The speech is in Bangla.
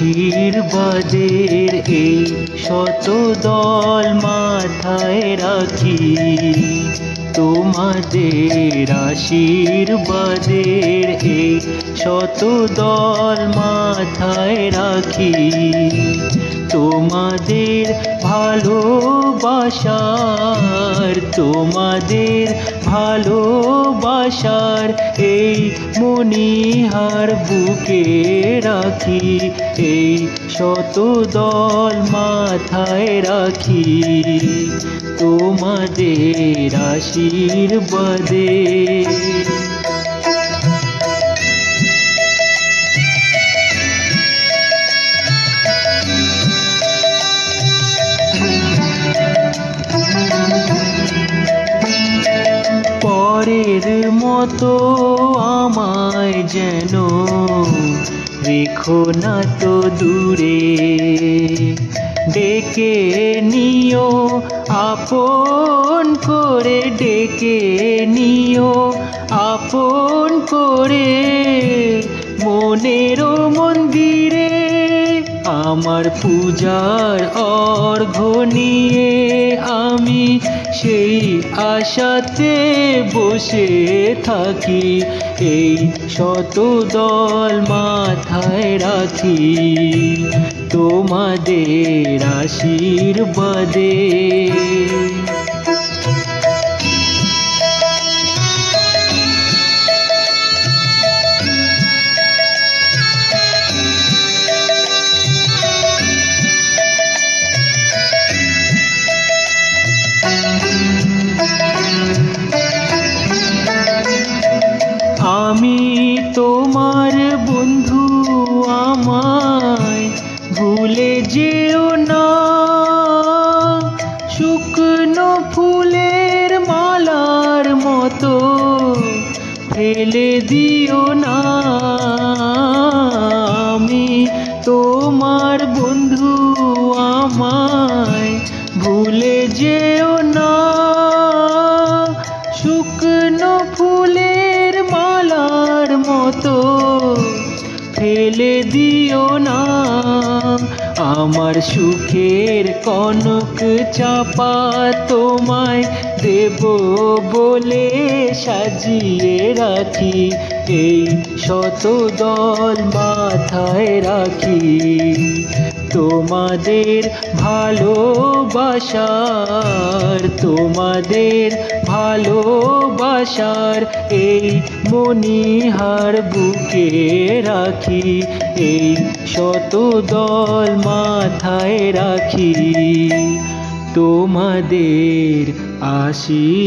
আশীর্বাদের এই শত দল মাথায় রাখি, তোমাদের আশীর্বাদের এই শত দল মাথায় রাখি। তোমাদের ভালোবাসার এই মণিহার বুকে রাখি, এই শত দল মাথায় রাখি, তোমাদের আশীর্বাদে। পরের মতো আমায় যেন রেখো না তো দূরে, ডেকে নিও আপন করে, ডেকে নিও আপন করে মনেরও মন্দিরে। আমার পূজার অর্ঘ্য নিয়ে আমি সেই আশাতে বসে থাকি, এই শত দল মাথায় রাখি, তোমাদের আশীর্বাদে। আমি তোমার বন্ধু, আমায় ভুলে যেও না, শুকনো ফুলের মালার মতো ফেলে দিও না। আমি তোমার বন্ধু, আমায় ভুলে যেও না, শুকনো ফুলের মালার মতো ফেলে দিও না। আমার সুখের কনক চাপা তোমায় দেব বলে সাজিয়ে রাখি, এই শত দল মাথায় রাখি, তোমাদের ভালোবাসার এই মণিহার বুকে রাখি, এই শত দল মাথায় রাখি, তোমাদের আশীর্বাদে।